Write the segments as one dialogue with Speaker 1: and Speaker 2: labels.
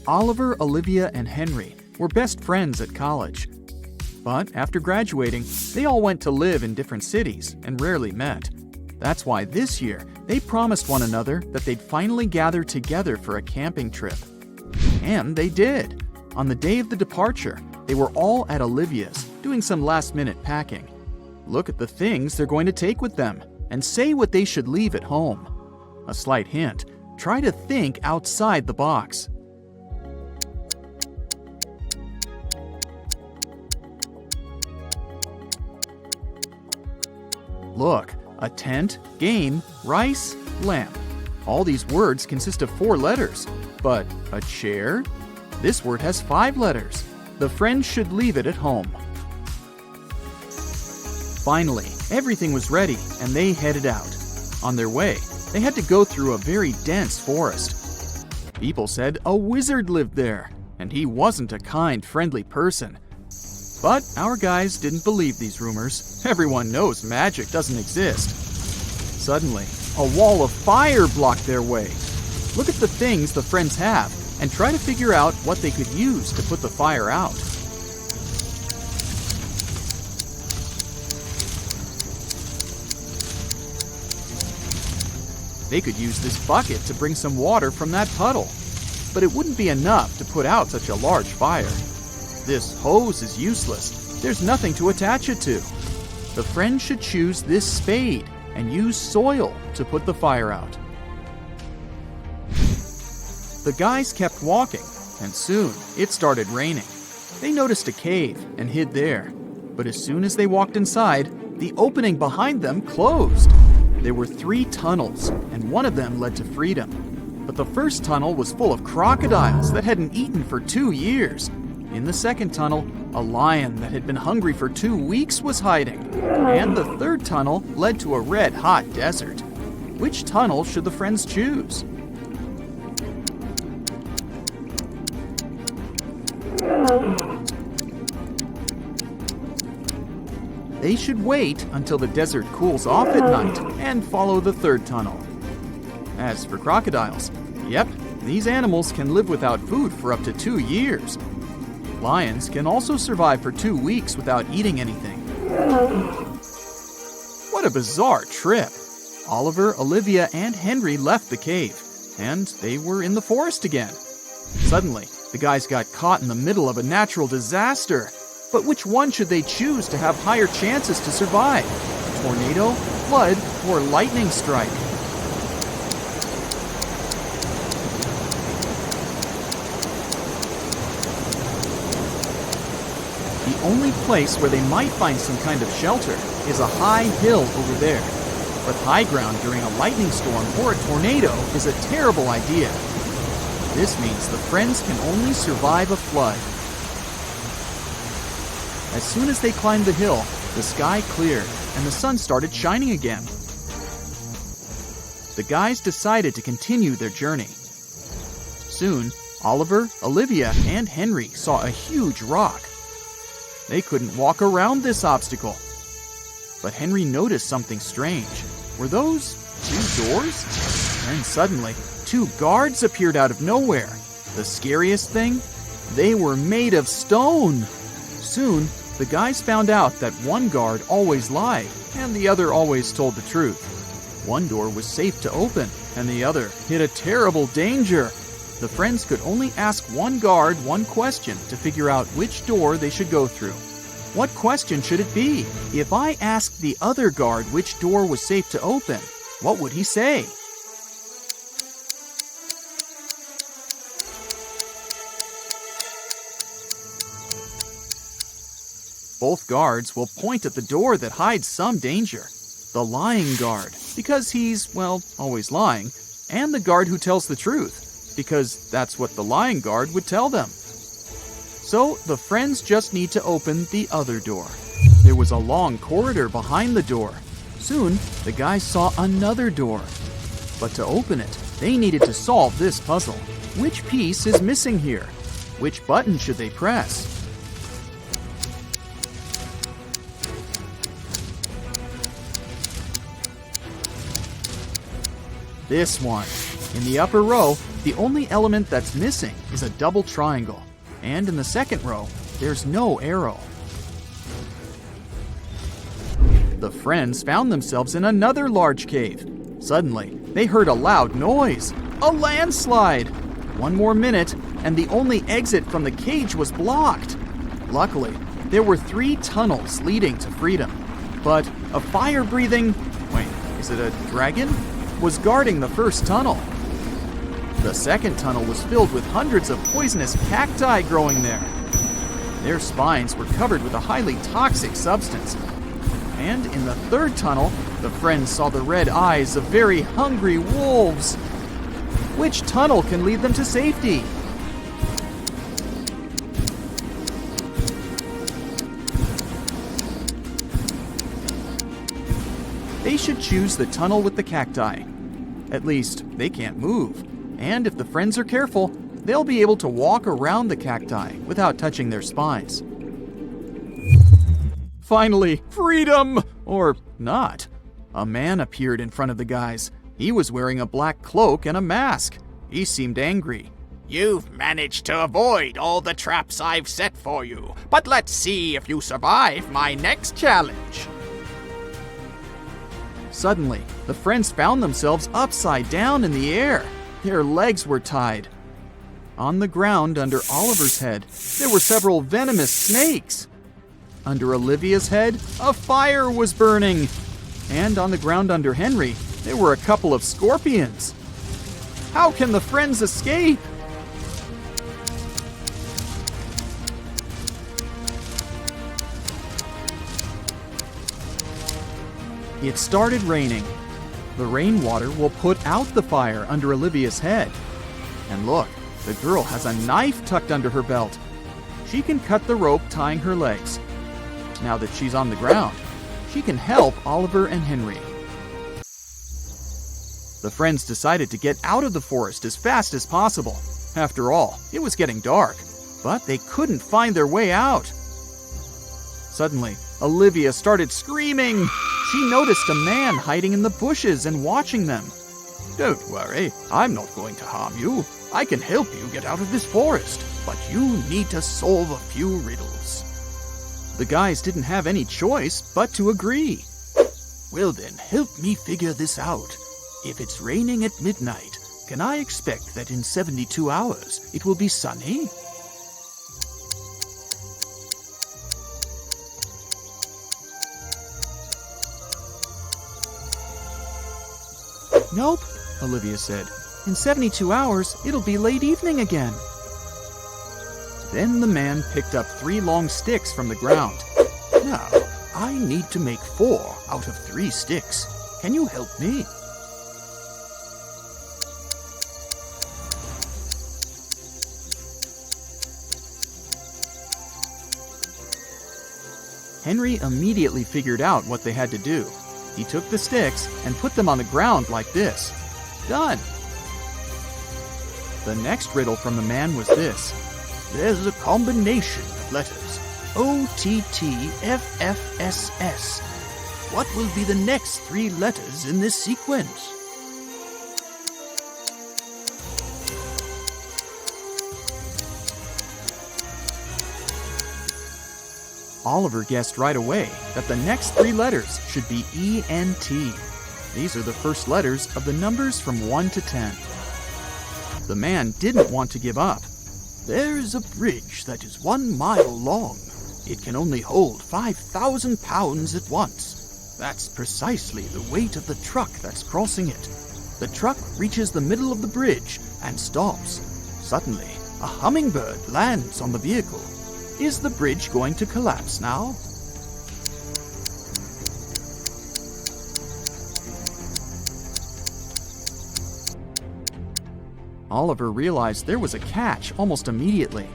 Speaker 1: Oliver, Olivia, and Henry were best friends at college. But after graduating, they all went to live in different cities and rarely met. That's why this year, they promised one another that they'd finally gather together for a camping trip. And they did. On the day of the departure, they were all at Olivia's, doing some last-minute packing. Look at the things they're going to take with them, and say what they should leave at home. A slight hint, try to think outside the box. Look, a tent, game, rice, lamp. All these words consist of 4 letters. But a chair? This word has 5 letters. The friends should leave it at home. Finally, everything was ready and they headed out. On their way, they had to go through a very dense forest. People said a wizard lived there, and he wasn't a kind, friendly person. But our guys didn't believe these rumors. Everyone knows magic doesn't exist. Suddenly, a wall of fire blocked their way. Look at the things the friends have and try to figure out what they could use to put the fire out. They could use this bucket to bring some water from that puddle, but it wouldn't be enough to put out such a large fire. This hose is useless. There's nothing to attach it to. The friends should choose this spade and use soil to put the fire out. The guys kept walking, and soon it started raining. They noticed a cave and hid there, but as soon as they walked inside, the opening behind them closed. There were 3 tunnels, and one of them led to freedom. But the first tunnel was full of crocodiles that hadn't eaten for 2 years. In the second tunnel, a lion that had been hungry for 2 weeks was hiding. And the third tunnel led to a red-hot desert. Which tunnel should the friends choose? They should wait until the desert cools off at night and follow the third tunnel. As for crocodiles, yep, these animals can live without food for up to 2 years. Lions can also survive for 2 weeks without eating anything. What a bizarre trip! Oliver, Olivia, and Henry left the cave, and they were in the forest again. Suddenly, the guys got caught in the middle of a natural disaster. But which one should they choose to have higher chances to survive? Tornado, flood, or lightning strike? The only place where they might find some kind of shelter is a high hill over there. But high ground during a lightning storm or a tornado is a terrible idea. This means the friends can only survive a flood. As soon as they climbed the hill, the sky cleared and the sun started shining again. The guys decided to continue their journey. Soon, Oliver, Olivia, and Henry saw a huge rock. They couldn't walk around this obstacle. But Henry noticed something strange. Were those 2 doors? Then suddenly, 2 guards appeared out of nowhere. The scariest thing? They were made of stone. Soon, the guys found out that one guard always lied, and the other always told the truth. One door was safe to open, and the other hid a terrible danger. The friends could only ask one guard one question to figure out which door they should go through. What question should it be? If I asked the other guard which door was safe to open, what would he say? Both guards will point at the door that hides some danger. The lying guard, because he's, well, always lying, and the guard who tells the truth, because that's what the lying guard would tell them. So the friends just need to open the other door. There was a long corridor behind the door. Soon, the guys saw another door. But to open it, they needed to solve this puzzle. Which piece is missing here? Which button should they press? This one. In the upper row, The only element that's missing is a double triangle, and in the second row, there's no arrow. The friends found themselves in another large cave. Suddenly, they heard a loud noise. A landslide! One more minute, and the only exit from the cage was blocked. Luckily, there were 3 tunnels leading to freedom. But a fire-breathing... wait, is it a dragon? Was guarding the first tunnel. The second tunnel was filled with hundreds of poisonous cacti growing there. Their spines were covered with a highly toxic substance. And in the third tunnel, the friends saw the red eyes of very hungry wolves. Which tunnel can lead them to safety? They should choose the tunnel with the cacti. At least, they can't move. And if the friends are careful, they'll be able to walk around the cacti without touching their spines. Finally, freedom! Or not. A man appeared in front of the guys. He was wearing a black cloak and a mask. He seemed angry.
Speaker 2: You've managed to avoid all the traps I've set for you, but let's see if you survive my next challenge.
Speaker 1: Suddenly, the friends found themselves upside down in the air. Their legs were tied. On the ground under Oliver's head, there were several venomous snakes. Under Olivia's head, a fire was burning. And on the ground under Henry, there were a couple of scorpions. How can the friends escape? It started raining. The rainwater will put out the fire under Olivia's head. And look, the girl has a knife tucked under her belt. She can cut the rope tying her legs. Now that she's on the ground, she can help Oliver and Henry. The friends decided to get out of the forest as fast as possible. After all, it was getting dark, but they couldn't find their way out. Suddenly, Olivia started screaming. She noticed a man hiding in the bushes and watching them.
Speaker 2: Don't worry, I'm not going to harm you. I can help you get out of this forest, but you need to solve a few riddles.
Speaker 1: The guys didn't have any choice but to agree.
Speaker 2: Well then, help me figure this out. If it's raining at midnight, can I expect that in 72 hours it will be sunny?
Speaker 1: Nope, Olivia said. In 72 hours, it'll be late evening again. Then the man picked up 3 long sticks from the ground.
Speaker 2: Now, I need to make 4 out of 3 sticks. Can you help me?
Speaker 1: Henry immediately figured out what they had to do. He took the sticks and put them on the ground like this. Done! The next riddle from the man was this.
Speaker 2: There's a combination of letters. OTTFFSS. What will be the next 3 letters in this sequence?
Speaker 1: Oliver guessed right away that the next 3 letters should be ENT. These are the first letters of the numbers from 1 to 10. The man didn't want to give up.
Speaker 2: There is a bridge that is 1 mile long. It can only hold 5,000 pounds at once. That's precisely the weight of the truck that's crossing it. The truck reaches the middle of the bridge and stops. Suddenly, a hummingbird lands on the vehicle. Is the bridge going to collapse now?
Speaker 1: Oliver realized there was a catch almost immediately.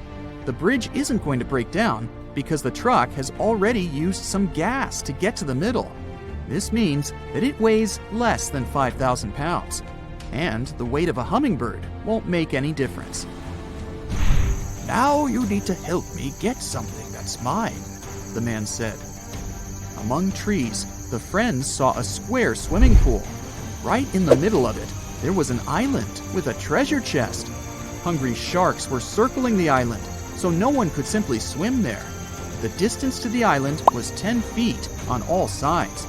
Speaker 1: The bridge isn't going to break down because the truck has already used some gas to get to the middle. This means that it weighs less than 5,000 pounds, and the weight of a hummingbird won't make any difference.
Speaker 2: Now you need to help me get something that's mine,
Speaker 1: the man said. Among trees, the friends saw a square swimming pool. Right in the middle of it, There was an island with a treasure chest. Hungry sharks were circling the island, so no one could simply swim there. The distance to the island was 10 feet on all sides.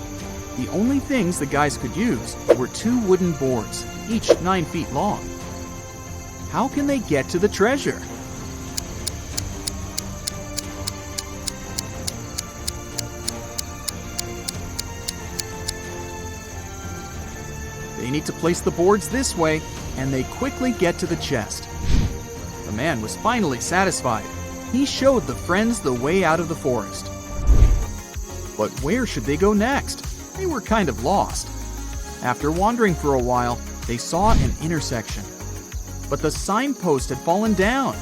Speaker 1: The only things the guys could use were 2 wooden boards, each 9 feet long. How can they get to the treasure? They need to place the boards this way, and they quickly get to the chest. The man was finally satisfied. He showed the friends the way out of the forest. But where should they go next? They were kind of lost. After wandering for a while, they saw an intersection. But the signpost had fallen down.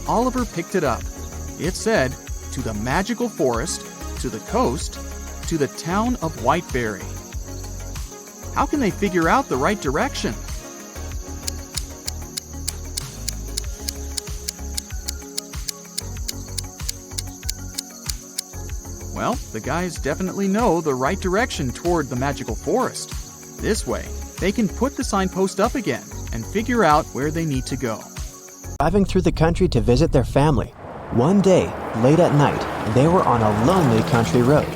Speaker 1: Oliver picked it up. It said, "To the magical forest, to the coast, to the town of Whiteberry." How can they figure out the right direction? Well, the guys definitely know the right direction toward the magical forest. This way, they can put the signpost up again and figure out where they need to go.
Speaker 3: Driving through the country to visit their family. One day, late at night, they were on a lonely country road.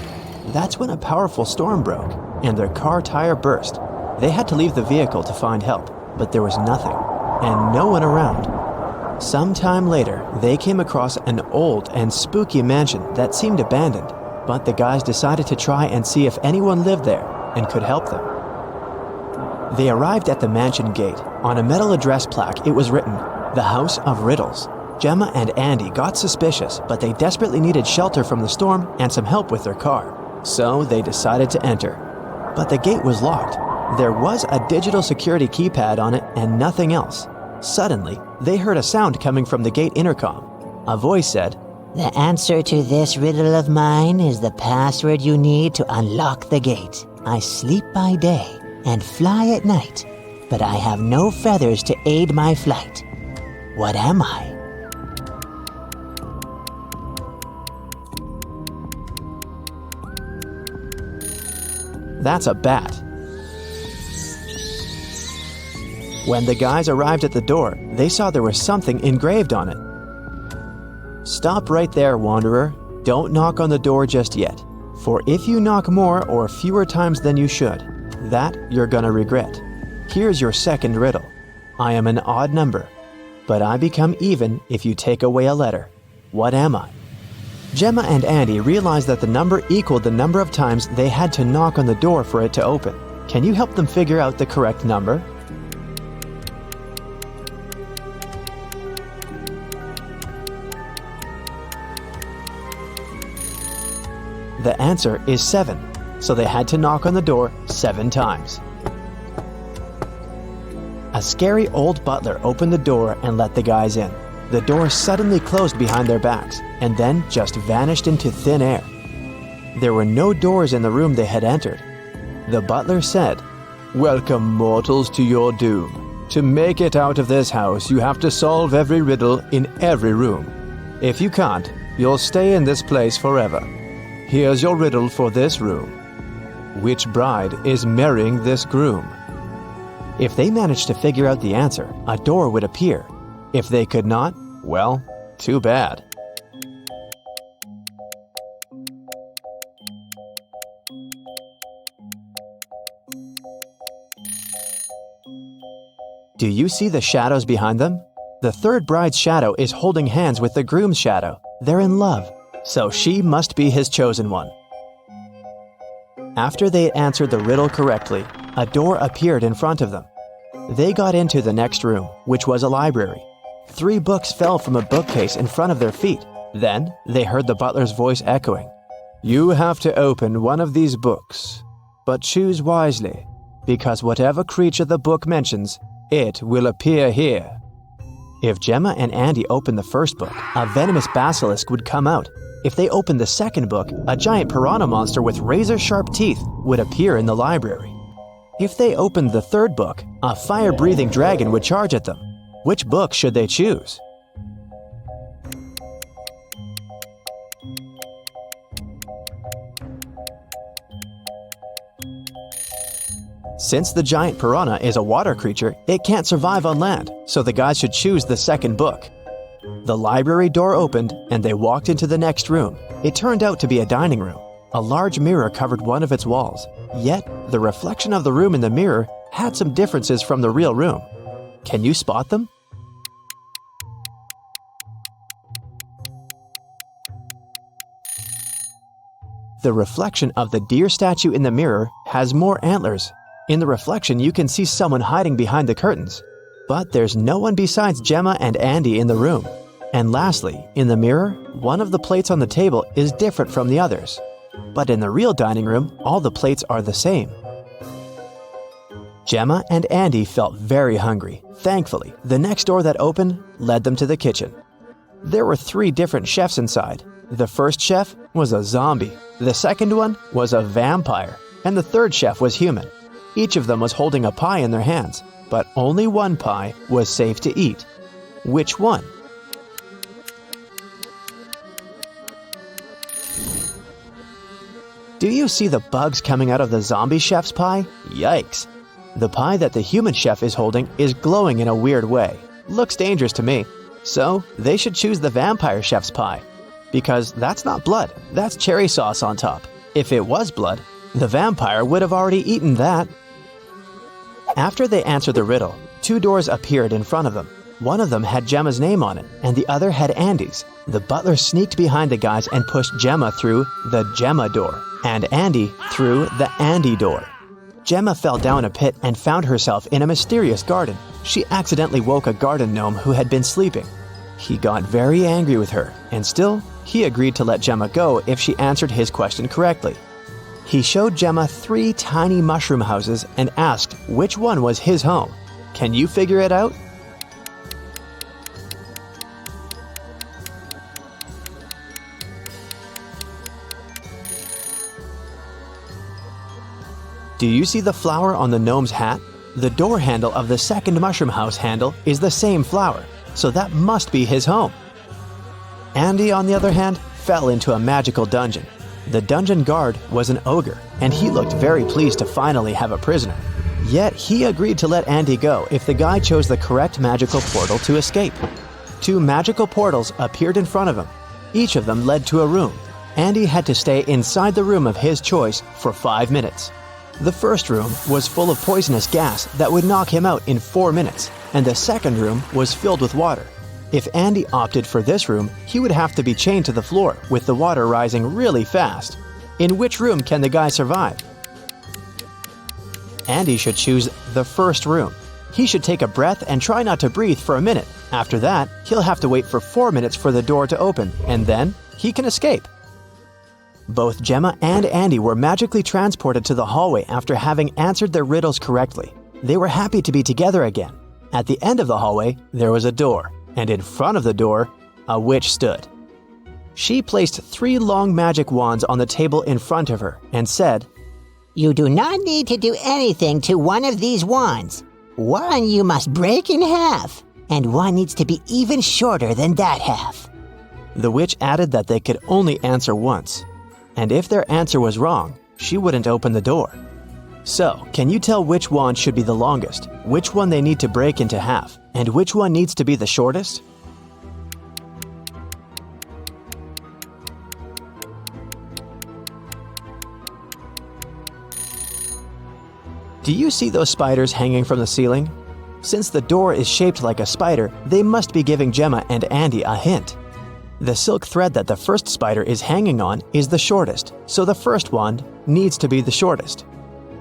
Speaker 3: That's when a powerful storm broke, and their car tire burst. They had to leave the vehicle to find help, but there was nothing, and no one around. Sometime later, they came across an old and spooky mansion that seemed abandoned, but the guys decided to try and see if anyone lived there and could help them. They arrived at the mansion gate. On a metal address plaque, it was written, "The House of Riddles." Gemma and Andy got suspicious, but they desperately needed shelter from the storm and some help with their car. So they decided to enter. But the gate was locked. There was a digital security keypad on it and nothing else. Suddenly, they heard a sound coming from the gate intercom. A voice said,
Speaker 4: "The answer to this riddle of mine is the password you need to unlock the gate. I sleep by day and fly at night, but I have no feathers to aid my flight. What am I?"
Speaker 3: "That's a bat." When the guys arrived at the door, they saw there was something engraved on it. "Stop right there, wanderer. Don't knock on the door just yet. For if you knock more or fewer times than you should, that you're gonna regret. Here's your second riddle. I am an odd number, but I become even if you take away a letter. What am I?" Gemma and Andy realized that the number equaled the number of times they had to knock on the door for it to open. Can you help them figure out the correct number? The answer is 7, so they had to knock on the door 7 times. A scary old butler opened the door and let the guys in. The door suddenly closed behind their backs and then just vanished into thin air. There were no doors in the room they had entered. The butler said, "Welcome, mortals, to your doom. To make it out of this house, you have to solve every riddle in every room. If you can't, you'll stay in this place forever. Here's your riddle for this room. Which bride is marrying this groom?" If they managed to figure out the answer, a door would appear. If they could not, well, too bad. Do you see the shadows behind them? The third bride's shadow is holding hands with the groom's shadow. They're in love, so she must be his chosen one. After they answered the riddle correctly, a door appeared in front of them. They got into the next room, which was a library. 3 books fell from a bookcase in front of their feet. Then they heard the butler's voice echoing, "You have to open one of these books, but choose wisely, because whatever creature the book mentions, it will appear here." If Gemma and Andy opened the first book, a venomous basilisk would come out. If they opened the second book, a giant piranha monster with razor-sharp teeth would appear in the library. If they opened the third book, a fire-breathing dragon would charge at them. Which book should they choose? Since the giant piranha is a water creature, it can't survive on land, so the guys should choose the second book. The library door opened, and they walked into the next room. It turned out to be a dining room. A large mirror covered one of its walls, yet the reflection of the room in the mirror had some differences from the real room. Can you spot them? The reflection of the deer statue in the mirror has more antlers. In the reflection, you can see someone hiding behind the curtains. But there's no one besides Gemma and Andy in the room. And lastly, in the mirror, one of the plates on the table is different from the others. But in the real dining room, all the plates are the same. Gemma and Andy felt very hungry. Thankfully, the next door that opened led them to the kitchen. There were 3 different chefs inside. The first chef was a zombie, the second one was a vampire, and the third chef was human. Each of them was holding a pie in their hands, but only one pie was safe to eat. Which one? Do you see the bugs coming out of the zombie chef's pie? Yikes! The pie that the human chef is holding is glowing in a weird way. Looks dangerous to me. So, they should choose the vampire chef's pie. Because that's not blood, that's cherry sauce on top. If it was blood, the vampire would have already eaten that. After they answered the riddle, 2 doors appeared in front of them. One of them had Gemma's name on it, and the other had Andy's. The butler sneaked behind the guys and pushed Gemma through the Gemma door, and Andy through the Andy door. Gemma fell down a pit and found herself in a mysterious garden. She accidentally woke a garden gnome who had been sleeping. He got very angry with her, and still, he agreed to let Gemma go if she answered his question correctly. He showed Gemma 3 tiny mushroom houses and asked which one was his home. Can you figure it out? Do you see the flower on the gnome's hat? The door handle of the second mushroom house handle is the same flower, so that must be his home. Andy, on the other hand, fell into a magical dungeon. The dungeon guard was an ogre, and he looked very pleased to finally have a prisoner. Yet he agreed to let Andy go if the guy chose the correct magical portal to escape. 2 magical portals appeared in front of him. Each of them led to a room. Andy had to stay inside the room of his choice for 5 minutes. The first room was full of poisonous gas that would knock him out in 4 minutes, and the second room was filled with water. If Andy opted for this room, he would have to be chained to the floor with the water rising really fast. In which room can the guy survive? Andy should choose the first room. He should take a breath and try not to breathe for a minute. After that, he'll have to wait for 4 minutes for the door to open, and then he can escape. Both Gemma and Andy were magically transported to the hallway after having answered their riddles correctly. They were happy to be together again. At the end of the hallway, there was a door, and in front of the door, a witch stood. She placed 3 long magic wands on the table in front of her and said,
Speaker 4: You do not need to do anything to one of these wands. One you must break in half, and one needs to be even shorter than that half.
Speaker 3: The witch added that they could only answer once, and if their answer was wrong, she wouldn't open the door. So, can you tell which wand should be the longest, which one they need to break into half, and which one needs to be the shortest? Do you see those spiders hanging from the ceiling? Since the door is shaped like a spider, they must be giving Gemma and Andy a hint. The silk thread that the first spider is hanging on is the shortest, so the first wand needs to be the shortest.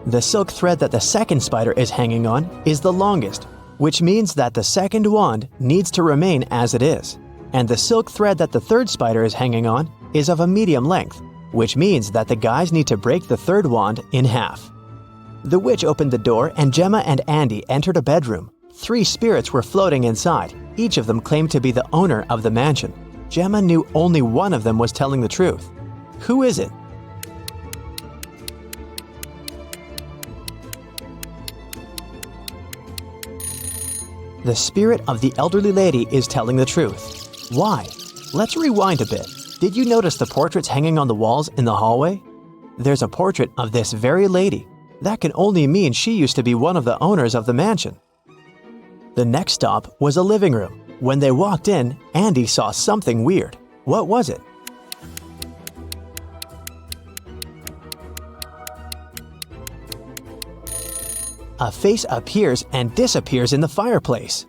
Speaker 3: The silk thread that the second spider is hanging on is the longest, which means that the second wand needs to remain as it is. And the silk thread that the third spider is hanging on is of a medium length, which means that the guys need to break the third wand in half. The witch opened the door and Gemma and Andy entered a bedroom. 3 spirits were floating inside. Each of them claimed to be the owner of the mansion. Gemma knew only one of them was telling the truth. Who is it? The spirit of the elderly lady is telling the truth. Why? Let's rewind a bit. Did you notice the portraits hanging on the walls in the hallway? There's a portrait of this very lady. That can only mean she used to be one of the owners of the mansion. The next stop was a living room. When they walked in, Andy saw something weird. What was it? A face appears and disappears in the fireplace.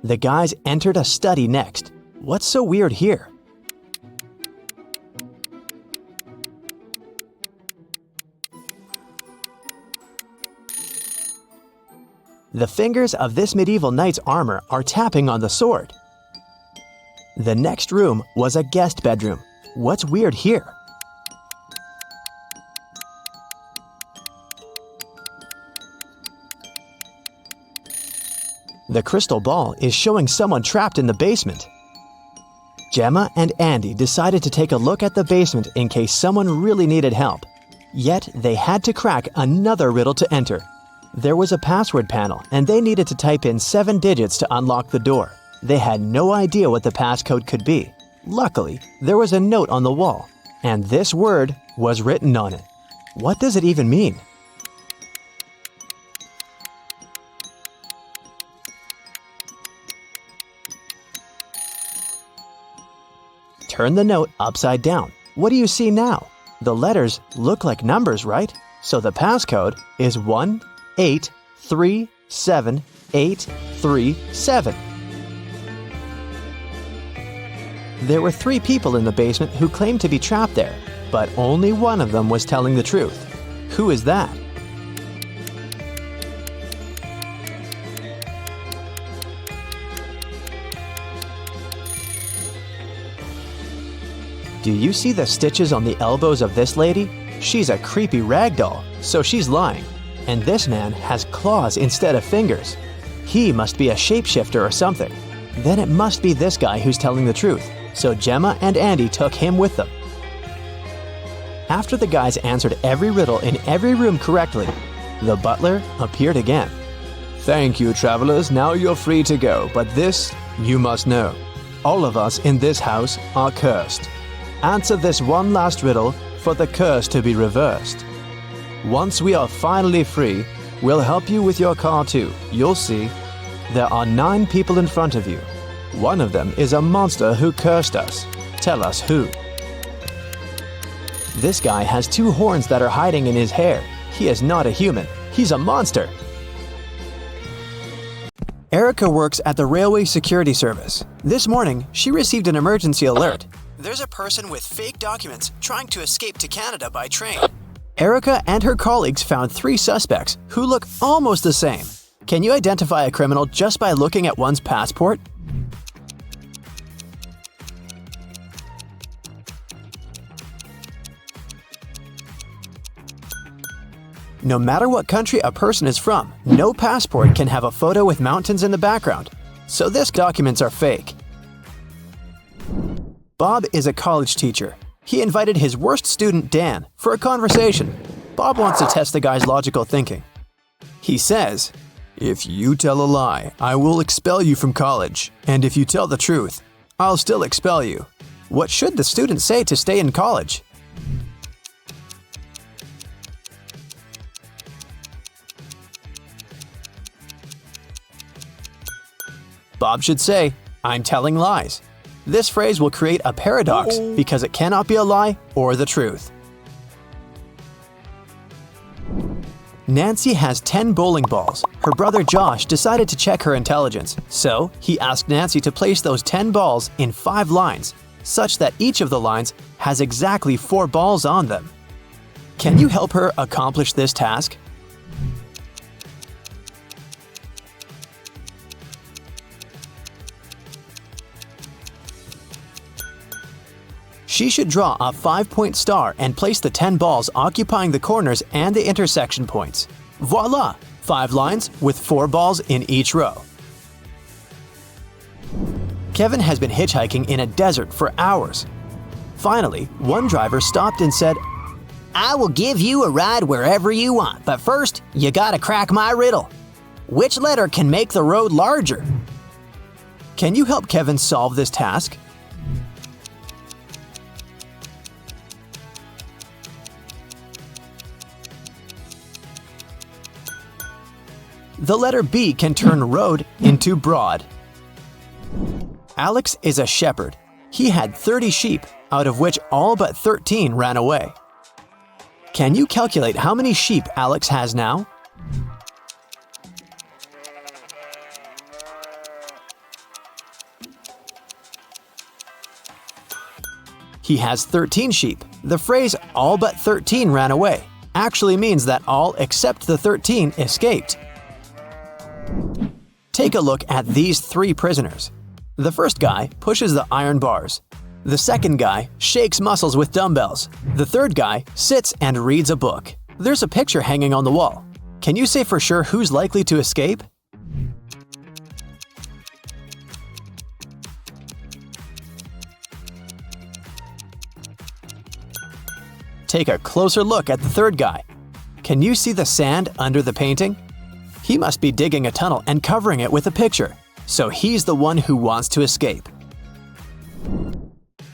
Speaker 3: The guys entered a study next. What's so weird here? The fingers of this medieval knight's armor are tapping on the sword. The next room was a guest bedroom. What's weird here? The crystal ball is showing someone trapped in the basement. Gemma and Andy decided to take a look at the basement in case someone really needed help. Yet they had to crack another riddle to enter. There was a password panel and they needed to type in 7 digits to unlock the door. They had no idea what the passcode could be. Luckily, there was a note on the wall, and this word was written on it. What does it even mean? Turn the note upside down. What do you see now? The letters look like numbers, right? So the passcode is 1837837. There were 3 people in the basement who claimed to be trapped there, but only one of them was telling the truth. Who is that? Do you see the stitches on the elbows of this lady? She's a creepy rag doll, so she's lying. And this man has claws instead of fingers. He must be a shapeshifter or something. Then it must be this guy who's telling the truth. So Gemma and Andy took him with them. After the guys answered every riddle in every room correctly, the butler appeared again. "Thank you, travelers. Now you're free to go. But this you must know. All of us in this house are cursed. Answer this one last riddle for the curse to be reversed. Once we are finally free, we'll help you with your car too. You'll see. There are 9 people in front of you. One of them is a monster who cursed us. Tell us who." This guy has 2 horns that are hiding in his hair. He is not a human. He's a monster. Erica works at the Railway Security Service. This morning, she received an emergency alert. There's a person with fake documents trying to escape to Canada by train. Erica and her colleagues found 3 suspects who look almost the same. Can you identify a criminal just by looking at one's passport? No matter what country a person is from, no passport can have a photo with mountains in the background. So these documents are fake. Bob is a college teacher. He invited his worst student, Dan, for a conversation. Bob wants to test the guy's logical thinking. He says, "If you tell a lie, I will expel you from college. And if you tell the truth, I'll still expel you. What should the student say to stay in college?" Bob should say, "I'm telling lies." This phrase will create a paradox because it cannot be a lie or the truth. Nancy has 10 bowling balls. Her brother Josh decided to check her intelligence, so he asked Nancy to place those 10 balls in 5 lines, such that each of the lines has exactly 4 balls on them. Can you help her accomplish this task? She should draw a 5-point star and place the 10 balls occupying the corners and the intersection points. Voila! 5 lines with 4 balls in each row. Kevin has been hitchhiking in a desert for hours. Finally, one driver stopped and said,
Speaker 4: I will give you a ride wherever you want, but first, you gotta crack my riddle. Which letter can make the road larger?
Speaker 3: Can you help Kevin solve this task? The letter B can turn road into broad. Alex is a shepherd. He had 30 sheep, out of which all but 13 ran away. Can you calculate how many sheep Alex has now? He has 13 sheep. The phrase all but 13 ran away actually means that all except the 13 escaped. Take a look at these 3 prisoners. The first guy pushes the iron bars. The second guy shakes muscles with dumbbells. The third guy sits and reads a book. There's a picture hanging on the wall. Can you say for sure who's likely to escape? Take a closer look at the third guy. Can you see the sand under the painting? He must be digging a tunnel and covering it with a picture, so he's the one who wants to escape.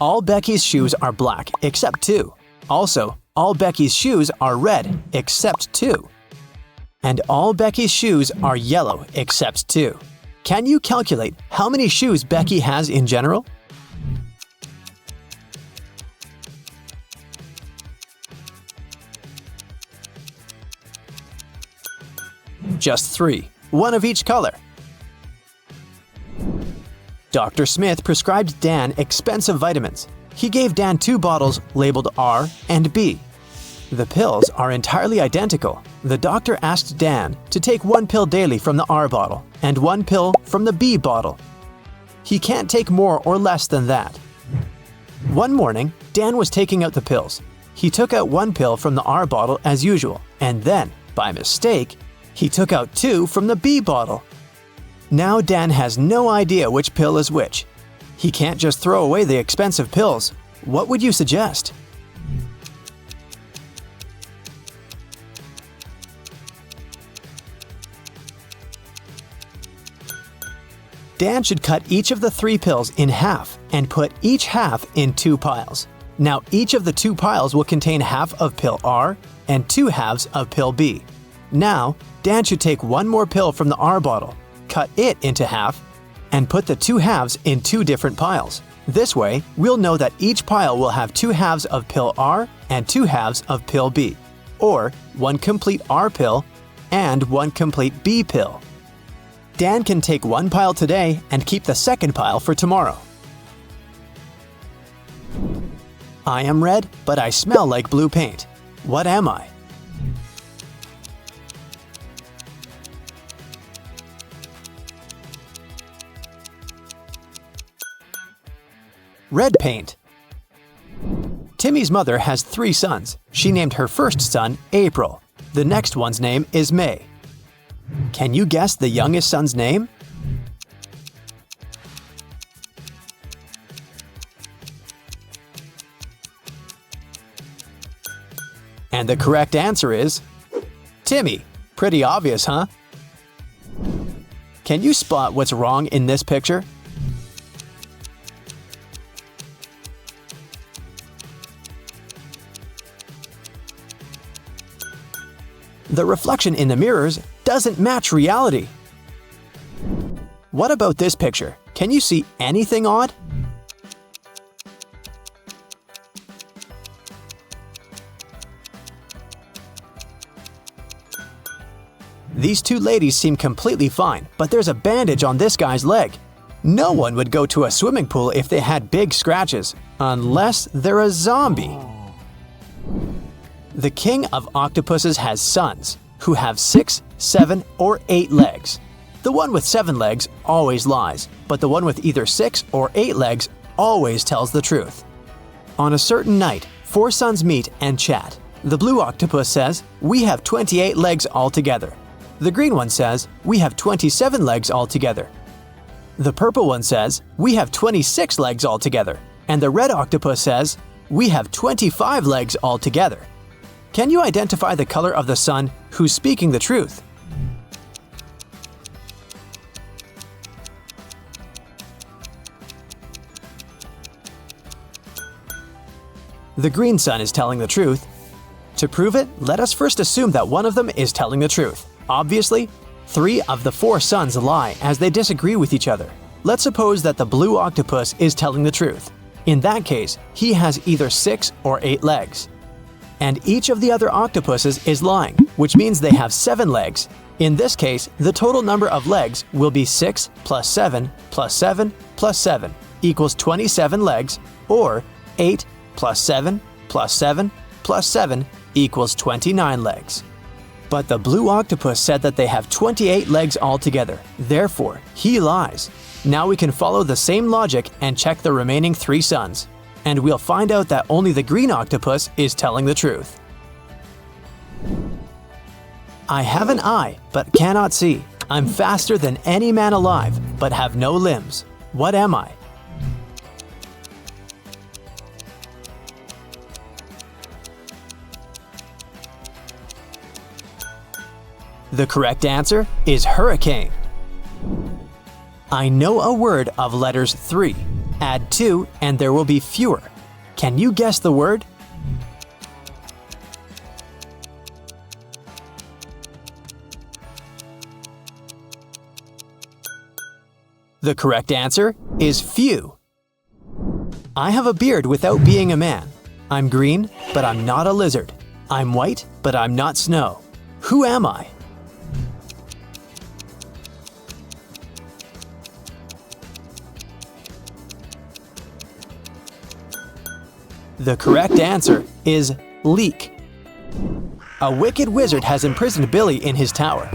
Speaker 3: All Becky's shoes are black except 2. Also, all Becky's shoes are red except 2. And all Becky's shoes are yellow except 2. Can you calculate how many shoes Becky has in general? Just 3, one of each color. Dr. Smith prescribed Dan expensive vitamins. He gave Dan 2 bottles labeled R and B. The pills are entirely identical. The doctor asked Dan to take 1 pill daily from the R bottle and 1 pill from the B bottle. He can't take more or less than that. One morning, Dan was taking out the pills. He took out 1 pill from the R bottle as usual, and then, by mistake, he took out 2 from the B bottle. Now Dan has no idea which pill is which. He can't just throw away the expensive pills. What would you suggest? Dan should cut each of the 3 pills in half and put each half in 2 piles. Now each of the 2 piles will contain half of pill R and 2 halves of pill B. Now, Dan should take 1 more pill from the R bottle, cut it into half, and put the 2 halves in 2 different piles. This way, we'll know that each pile will have 2 halves of pill R and 2 halves of pill B, or 1 complete R pill and 1 complete B pill. Dan can take 1 pile today and keep the second pile for tomorrow. I am red, but I smell like blue paint. What am I? Red paint. Timmy's mother has 3 sons. She named her first son April. The next one's name is May. Can you guess the youngest son's name? And the correct answer is Timmy. Pretty obvious, huh? Can you spot what's wrong in this picture? The reflection in the mirrors doesn't match reality. What about this picture? Can you see anything odd? These 2 ladies seem completely fine, but there's a bandage on this guy's leg. No one would go to a swimming pool if they had big scratches, unless they're a zombie. The king of octopuses has sons, who have 6, 7, or 8 legs. The one with 7 legs always lies, but the one with either 6 or 8 legs always tells the truth. On a certain night, 4 sons meet and chat. The blue octopus says, "We have 28 legs altogether." The green one says, "We have 27 legs altogether." The purple one says, "We have 26 legs altogether." And the red octopus says, "We have 25 legs altogether." Can you identify the color of the sun who's speaking the truth? The green sun is telling the truth. To prove it, let us first assume that one of them is telling the truth. Obviously, 3 of the 4 sons lie as they disagree with each other. Let's suppose that the blue octopus is telling the truth. In that case, he has either 6 or 8 legs. And each of the other octopuses is lying, which means they have 7 legs. In this case, the total number of legs will be 6 plus 7 plus 7 plus 7 equals 27 legs, or 8 plus 7 plus 7 plus 7 equals 29 legs. But the blue octopus said that they have 28 legs altogether. Therefore, he lies. Now we can follow the same logic and check the remaining 3 sons. And we'll find out that only the green octopus is telling the truth. I have an eye, but cannot see. I'm faster than any man alive, but have no limbs. What am I? The correct answer is hurricane. I know a word of letters 3. Add 2 and there will be fewer. Can you guess the word? The correct answer is few. I have a beard without being a man. I'm green, but I'm not a lizard. I'm white, but I'm not snow. Who am I? The correct answer is leek. A wicked wizard has imprisoned Billy in his tower.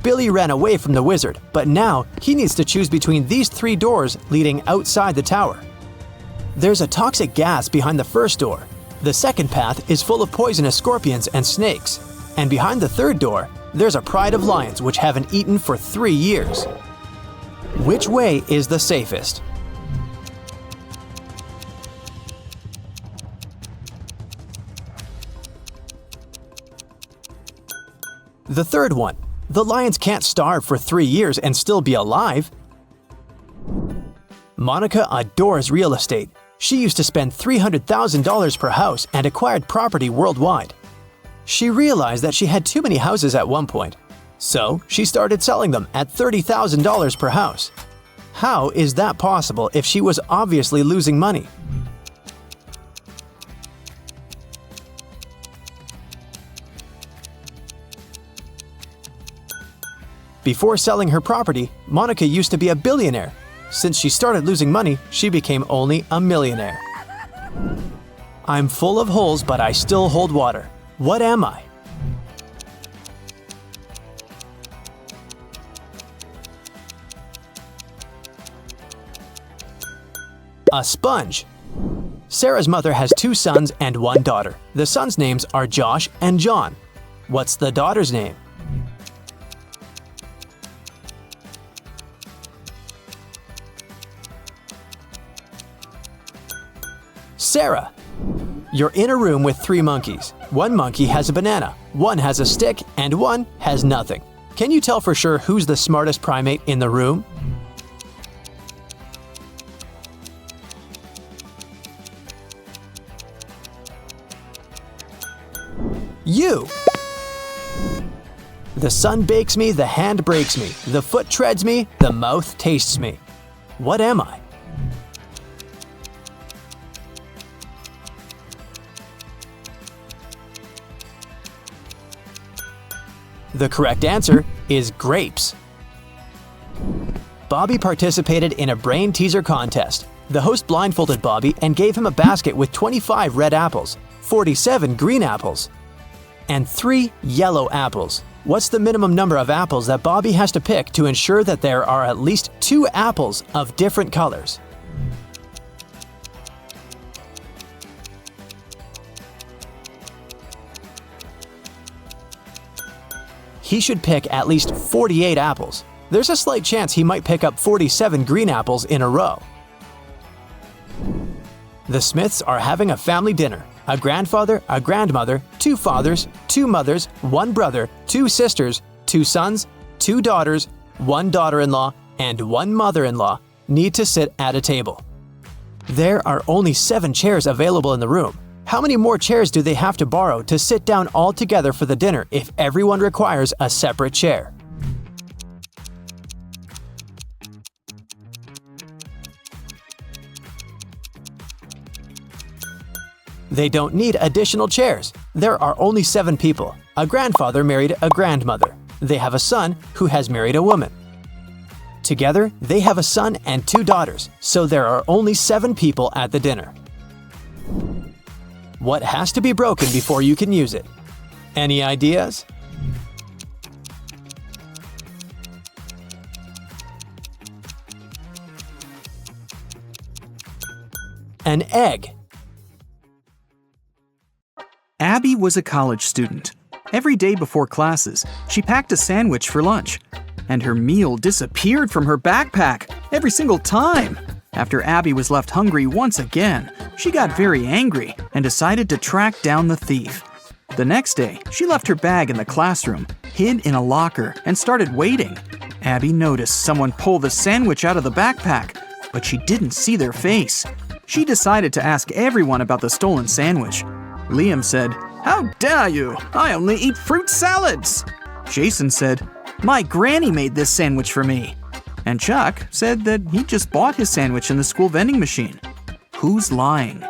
Speaker 3: Billy ran away from the wizard, but now he needs to choose between these 3 doors leading outside the tower. There's a toxic gas behind the first door. The second path is full of poisonous scorpions and snakes. And behind the third door, there's a pride of lions which haven't eaten for 3 years. Which way is the safest? The third one. The lions can't starve for 3 years and still be alive. Monica adores real estate. She used to spend $300,000 per house and acquired property worldwide. She realized that she had too many houses at one point, so she started selling them at $30,000 per house. How is that possible if she was obviously losing money? Before selling her property, Monica used to be a billionaire. Since she started losing money, she became only a millionaire. I'm full of holes, but I still hold water. What am I? A sponge. Sarah's mother has 2 sons and 1 daughter. The sons' names are Josh and John. What's the daughter's name? Sarah. You're in a room with 3 monkeys. 1 monkey has a banana, 1 has a stick, and 1 has nothing. Can you tell for sure who's the smartest primate in the room? You! The sun bakes me, the hand breaks me, the foot treads me, the mouth tastes me. What am I? The correct answer is grapes. Bobby participated in a brain teaser contest. The host blindfolded Bobby and gave him a basket with 25 red apples, 47 green apples, and 3 yellow apples. What's the minimum number of apples that Bobby has to pick to ensure that there are at least 2 apples of different colors? He should pick at least 48 apples. There's a slight chance he might pick up 47 green apples in a row. The Smiths are having a family dinner. A grandfather, a grandmother, 2 fathers, 2 mothers, 1 brother, 2 sisters, 2 sons, 2 daughters, 1 daughter-in-law, and 1 mother-in-law need to sit at a table. There are only 7 chairs available in the room. How many more chairs do they have to borrow to sit down all together for the dinner if everyone requires a separate chair? They don't need additional chairs. There are only 7 people. A grandfather married a grandmother. They have a son who has married a woman. Together, they have a son and 2 daughters, so there are only 7 people at the dinner. What has to be broken before you can use it? Any ideas? An egg.
Speaker 1: Abby was a college student. Every day before classes, she packed a sandwich for lunch. And her meal disappeared from her backpack every single time. After Abby was left hungry once again, she got very angry and decided to track down the thief. The next day, she left her bag in the classroom, hid in a locker, and started waiting. Abby noticed someone pull the sandwich out of the backpack, but she didn't see their face. She decided to ask everyone about the stolen sandwich. Liam said, "How dare you? I only eat fruit salads." Jason said, "My granny made this sandwich for me." And Chuck said that he just bought his sandwich in the school vending machine. Who's lying?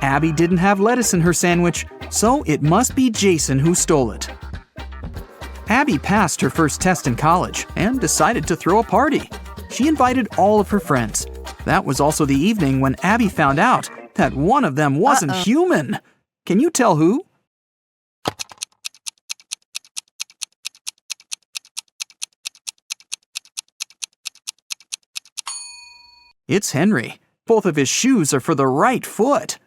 Speaker 1: Abby didn't have lettuce in her sandwich, so it must be Jason who stole it. Abby passed her first test in college and decided to throw a party. She invited all of her friends. That was also the evening when Abby found out that one of them wasn't human. Can you tell who? It's Henry. Both of his shoes are for the right foot.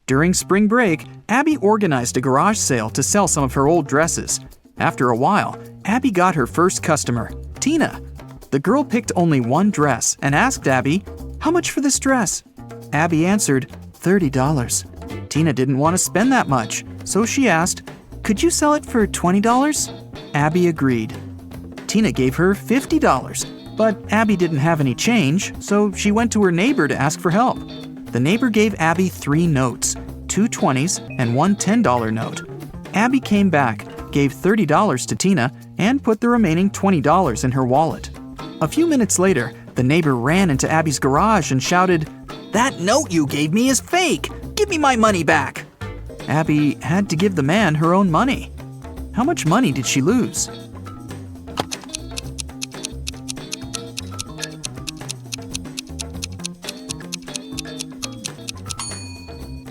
Speaker 1: During spring break, Abby organized a garage sale to sell some of her old dresses. After a while, Abby got her first customer, Tina. The girl picked only one dress and asked Abby, "How much for this dress?" Abby answered, $30. Tina didn't want to spend that much, so she asked, "Could you sell it for $20? Abby agreed. Tina gave her $50, but Abby didn't have any change, so she went to her neighbor to ask for help. The neighbor gave Abby 3 notes, 2 20s and 1 $10 note. Abby came back, gave $30 to Tina, and put the remaining $20 in her wallet. A few minutes later, the neighbor ran into Abby's garage and shouted, "That note you gave me is fake! Give me my money back!" Abby had to give the man her own money. How much money did she lose?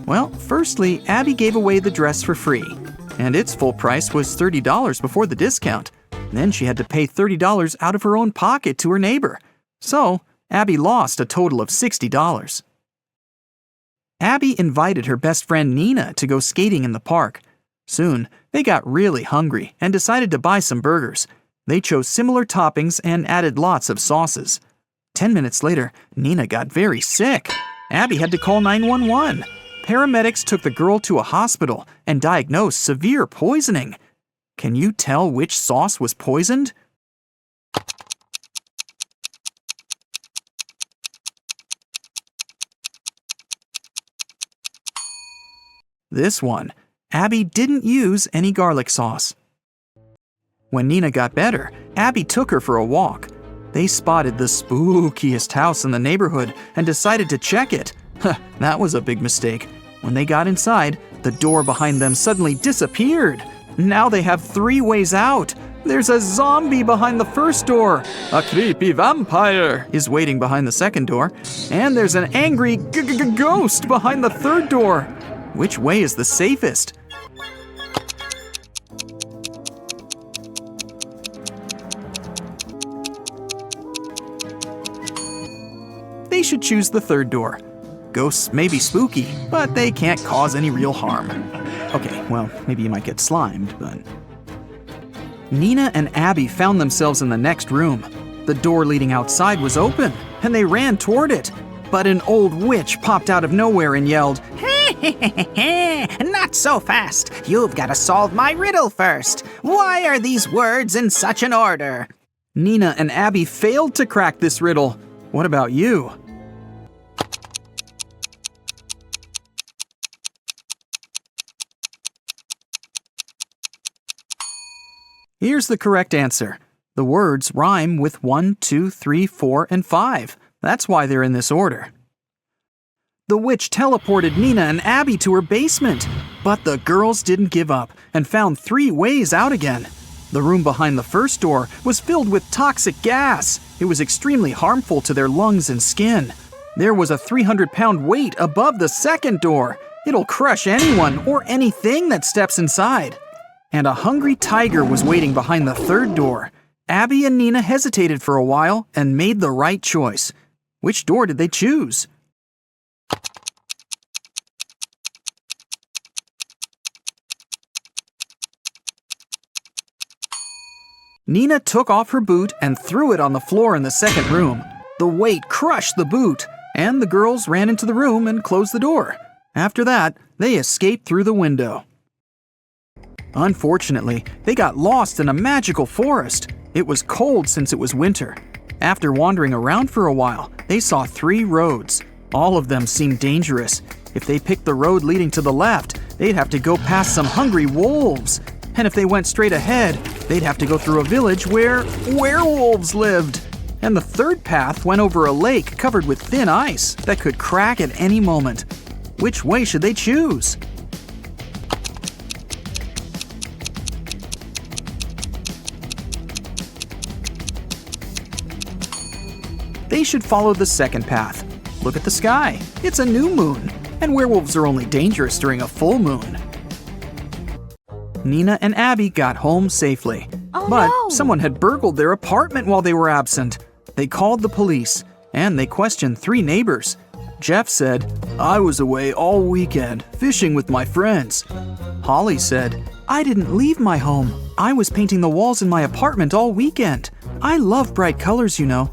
Speaker 1: Well, firstly, Abby gave away the dress for free, and its full price was $30 before the discount. Then she had to pay $30 out of her own pocket to her neighbor. So, Abby lost a total of $60. Abby invited her best friend Nina to go skating in the park. Soon, they got really hungry and decided to buy some burgers. They chose similar toppings and added lots of sauces. 10 minutes later, Nina got very sick. Abby had to call 911. Paramedics took the girl to a hospital and diagnosed severe poisoning. Can you tell which sauce was poisoned? This one. Abby didn't use any garlic sauce. When Nina got better, Abby took her for a walk. They spotted the spookiest house in the neighborhood and decided to check it. That was a big mistake. When they got inside, the door behind them suddenly disappeared. Now they have 3 ways out. There's a zombie behind the first door. A creepy vampire is waiting behind the second door. And there's an angry ghost behind the third door. Which way is the safest? They should choose the third door. Ghosts may be spooky, but they can't cause any real harm. Okay, well, maybe you might get slimed, but... Nina and Abby found themselves in the next room. The door leading outside was open, and they ran toward it. But an old witch popped out of nowhere and yelled,
Speaker 5: "Not so fast! You've got to solve my riddle first! Why are these words in such an order?"
Speaker 1: Nina and Abby failed to crack this riddle. What about you? Here's the correct answer. The words rhyme with 1, 2, 3, 4, and 5. That's why they're in this order. The witch teleported Nina and Abby to her basement, but the girls didn't give up and found 3 ways out again. The room behind the first door was filled with toxic gas. It was extremely harmful to their lungs and skin. There was a 300-pound weight above the second door. It'll crush anyone or anything that steps inside. And a hungry tiger was waiting behind the third door. Abby and Nina hesitated for a while and made the right choice. Which door did they choose? Nina took off her boot and threw it on the floor in the second room. The weight crushed the boot, and the girls ran into the room and closed the door. After that, they escaped through the window. Unfortunately, they got lost in a magical forest. It was cold since it was winter. After wandering around for a while, they saw 3 roads. All of them seemed dangerous. If they picked the road leading to the left, they'd have to go past some hungry wolves. And if they went straight ahead, they'd have to go through a village where werewolves lived. And the third path went over a lake covered with thin ice that could crack at any moment. Which way should they choose? They should follow the second path. Look at the sky. It's a new moon, and werewolves are only dangerous during a full moon. Nina and Abby got home safely. But someone had burgled their apartment while they were absent. They called the police, and they questioned 3 neighbors. Jeff said, "I was away all weekend, fishing with my friends." Holly said, "I didn't leave my home. I was painting the walls in my apartment all weekend. I love bright colors, you know."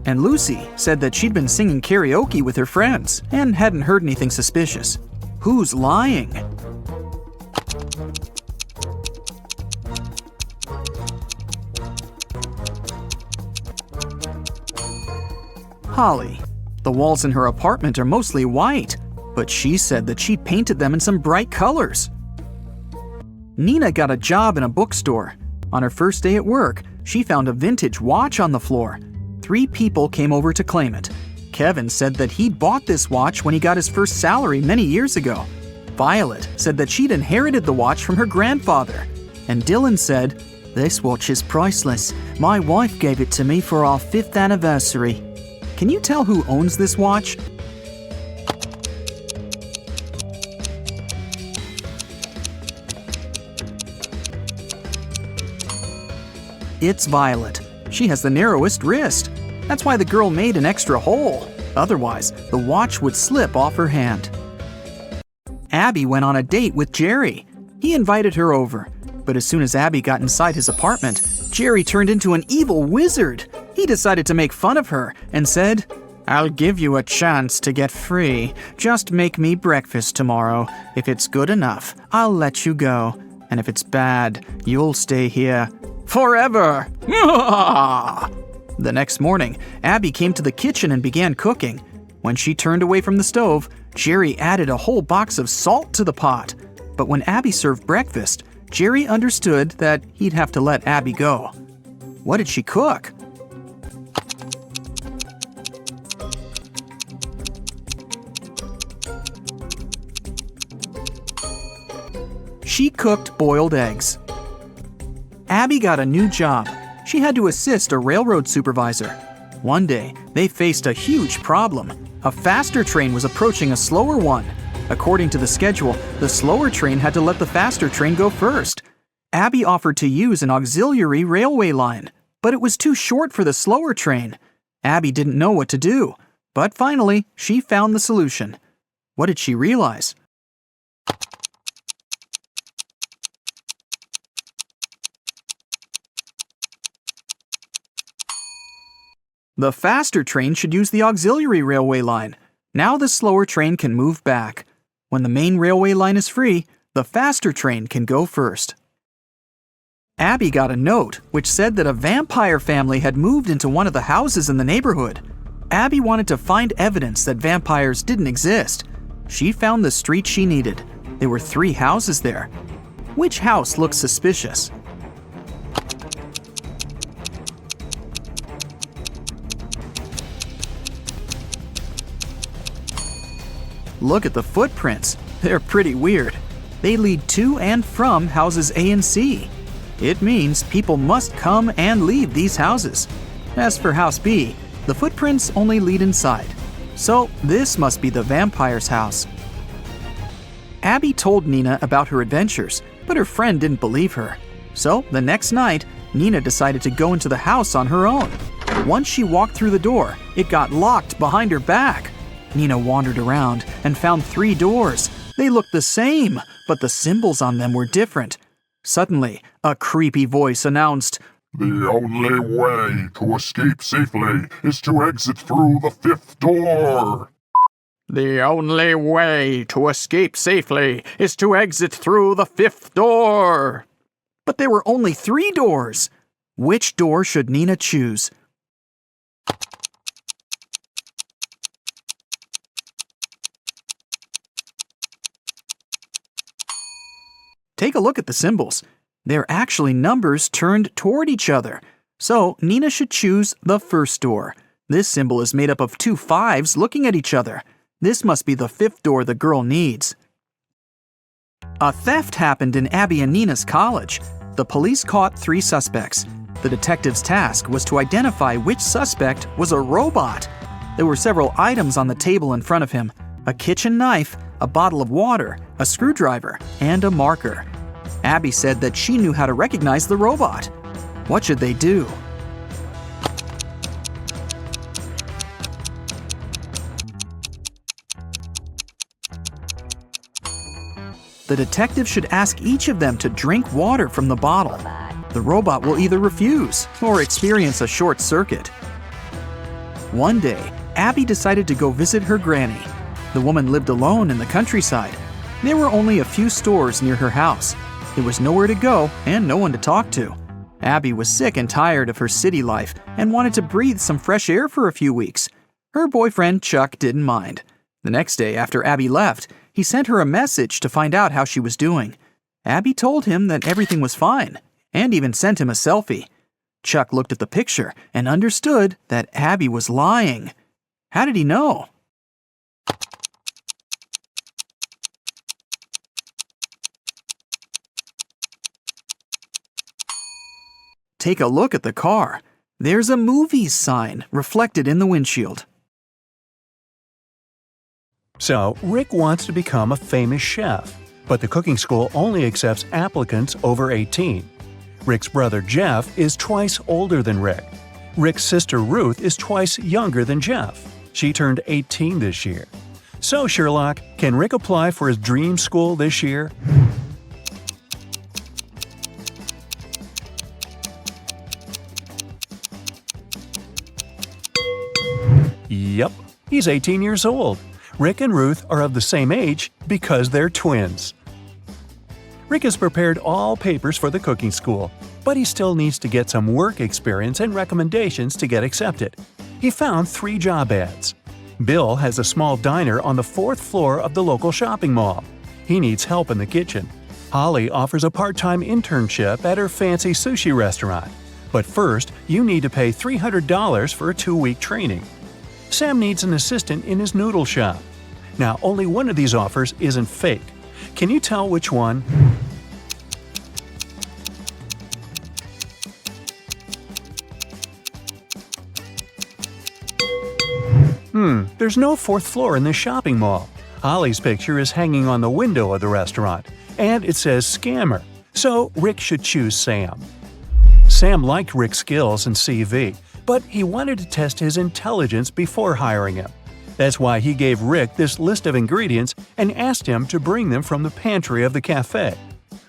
Speaker 1: And Lucy said that she'd been singing karaoke with her friends and hadn't heard anything suspicious. Who's lying? Holly. The walls in her apartment are mostly white, but she said that she painted them in some bright colors. Nina got a job in a bookstore. On her first day at work, she found a vintage watch on the floor. 3 people came over to claim it. Kevin said that he'd bought this watch when he got his first salary many years ago. Violet said that she'd inherited the watch from her grandfather. And Dylan said, "This watch is priceless. My wife gave it to me for our 5th anniversary." Can you tell who owns this watch? It's Violet. She has the narrowest wrist. That's why the girl made an extra hole. Otherwise, the watch would slip off her hand. Abby went on a date with Jerry. He invited her over. But as soon as Abby got inside his apartment, Jerry turned into an evil wizard. He decided to make fun of her and said, "I'll give you a chance to get free. Just make me breakfast tomorrow. If it's good enough, I'll let you go. And if it's bad, you'll stay here forever." The next morning, Abby came to the kitchen and began cooking. When she turned away from the stove, Jerry added a whole box of salt to the pot. But when Abby served breakfast, Jerry understood that he'd have to let Abby go. What did she cook? She cooked boiled eggs. Abby got a new job. She had to assist a railroad supervisor. One day, they faced a huge problem. A faster train was approaching a slower one. According to the schedule, the slower train had to let the faster train go first. Abby offered to use an auxiliary railway line, but it was too short for the slower train. Abby didn't know what to do, but finally, she found the solution. What did she realize? The faster train should use the auxiliary railway line. Now the slower train can move back. When the main railway line is free, the faster train can go first. Abby got a note which said that a vampire family had moved into one of the houses in the neighborhood. Abby wanted to find evidence that vampires didn't exist. She found the street she needed. There were 3 houses there. Which house looked suspicious? Look at the footprints. They're pretty weird. They lead to and from houses A and C. It means people must come and leave these houses. As for House B, the footprints only lead inside. So this must be the vampire's house. Abby told Nina about her adventures, but her friend didn't believe her. So the next night, Nina decided to go into the house on her own. Once she walked through the door, it got locked behind her back. Nina wandered around and found 3 doors. They looked the same, but the symbols on them were different. Suddenly, a creepy voice announced,
Speaker 6: "The only way to escape safely is to exit through the 5th door."
Speaker 1: "The only way to escape safely is to exit through the 5th door." But there were only 3 doors. Which door should Nina choose? Take a look at the symbols. They're actually numbers turned toward each other. So Nina should choose the first door. This symbol is made up of 2 5s looking at each other. This must be the 5th door the girl needs. A theft happened in Abby and Nina's college. The police caught 3 suspects. The detective's task was to identify which suspect was a robot. There were several items on the table in front of him: a kitchen knife, a bottle of water, a screwdriver, and a marker. Abby said that she knew how to recognize the robot. What should they do? The detective should ask each of them to drink water from the bottle. The robot will either refuse or experience a short circuit. One day, Abby decided to go visit her granny. The woman lived alone in the countryside. There were only a few stores near her house. There was nowhere to go and no one to talk to. Abby was sick and tired of her city life and wanted to breathe some fresh air for a few weeks. Her boyfriend, Chuck, didn't mind. The next day after Abby left, he sent her a message to find out how she was doing. Abby told him that everything was fine and even sent him a selfie. Chuck looked at the picture and understood that Abby was lying. How did he know? Take a look at the car. There's a movies sign reflected in the windshield.
Speaker 7: So, Rick wants to become a famous chef, but the cooking school only accepts applicants over 18. Rick's brother Jeff is twice older than Rick. Rick's sister Ruth is twice younger than Jeff. She turned 18 this year. So, Sherlock, can Rick apply for his dream school this year? Yep, he's 18 years old. Rick and Ruth are of the same age because they're twins. Rick has prepared all papers for the cooking school, but he still needs to get some work experience and recommendations to get accepted. He found 3 job ads. Bill has a small diner on the 4th floor of the local shopping mall. He needs help in the kitchen. Holly offers a part-time internship at her fancy sushi restaurant. But first, you need to pay $300 for a 2-week training. Sam needs an assistant in his noodle shop. Now, only one of these offers isn't fake. Can you tell which one? There's no 4th floor in this shopping mall. Holly's picture is hanging on the window of the restaurant, and it says scammer, so Rick should choose Sam. Sam liked Rick's skills and CV, but he wanted to test his intelligence before hiring him. That's why he gave Rick this list of ingredients and asked him to bring them from the pantry of the cafe.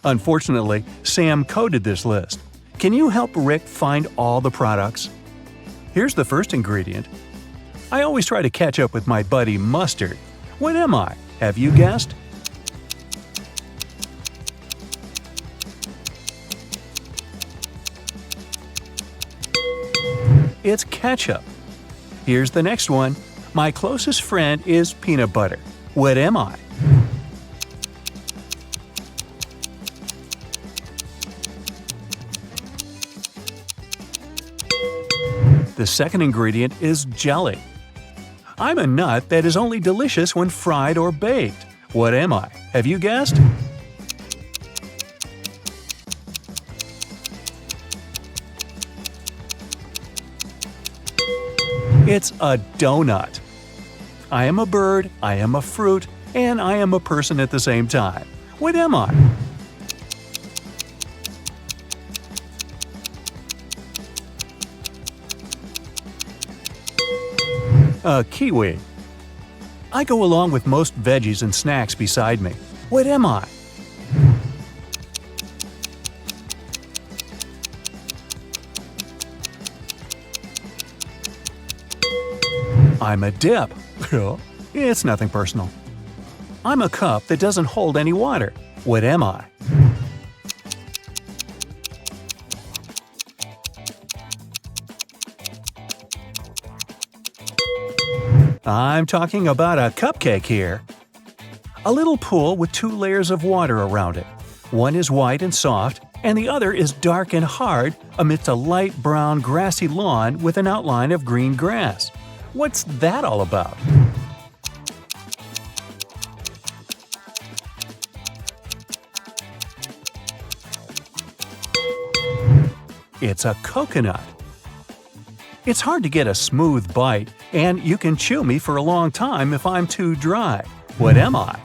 Speaker 7: Unfortunately, Sam coded this list. Can you help Rick find all the products? Here's the first ingredient. I always try to catch up with my buddy Mustard. What am I? Have you guessed? It's ketchup. Here's the next one. My closest friend is peanut butter. What am I? The second ingredient is jelly. I'm a nut that is only delicious when fried or baked. What am I? Have you guessed? It's a donut. I am a bird, I am a fruit, and I am a person at the same time. What am I? A kiwi. I go along with most veggies and snacks beside me. What am I? I'm a dip. It's nothing personal. I'm a cup that doesn't hold any water. What am I? I'm talking about a cupcake here. A little pool with 2 layers of water around it. One is white and soft, and the other is dark and hard amidst a light brown grassy lawn with an outline of green grass. What's that all about? It's a coconut. It's hard to get a smooth bite, and you can chew me for a long time if I'm too dry. What am I?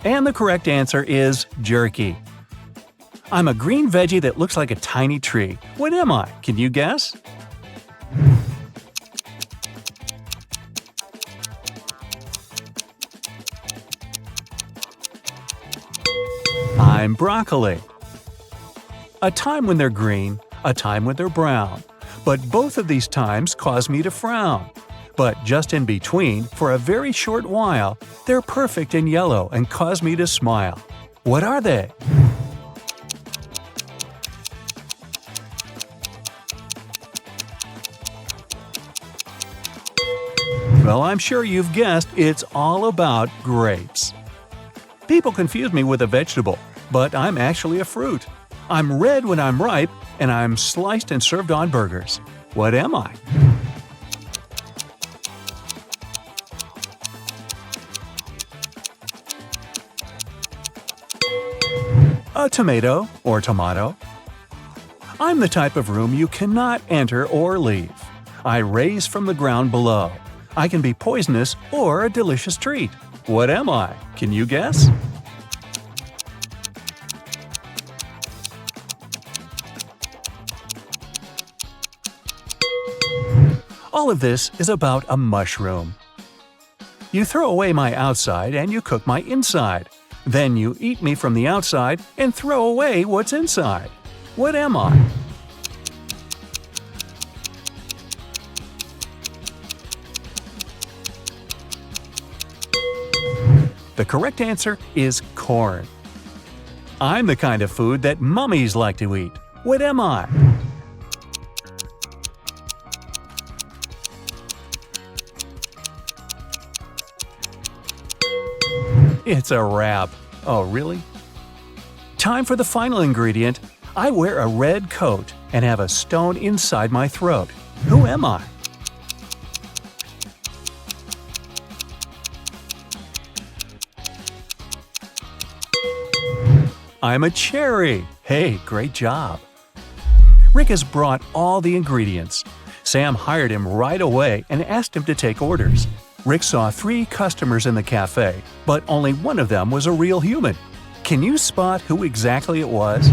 Speaker 7: And the correct answer is jerky. I'm a green veggie that looks like a tiny tree. What am I? Can you guess? I'm broccoli. A time when they're green, a time when they're brown. But both of these times cause me to frown. But just in between, for a very short while, they're perfect and yellow and cause me to smile. What are they? Well, I'm sure you've guessed it's all about grapes. People confuse me with a vegetable, but I'm actually a fruit. I'm red when I'm ripe, and I'm sliced and served on burgers. What am I? A tomato or tomato. I'm the type of room you cannot enter or leave. I raise from the ground below. I can be poisonous or a delicious treat. What am I? Can you guess? All of this is about a mushroom. You throw away my outside and you cook my inside. Then you eat me from the outside and throw away what's inside. What am I? The correct answer is corn. I'm the kind of food that mummies like to eat. What am I? It's a wrap. Oh, really? Time for the final ingredient. I wear a red coat and have a stone inside my throat. Who am I? I'm a cherry. Hey, great job. Rick has brought all the ingredients. Sam hired him right away and asked him to take orders. Rick saw 3 customers in the cafe, but only one of them was a real human. Can you spot who exactly it was?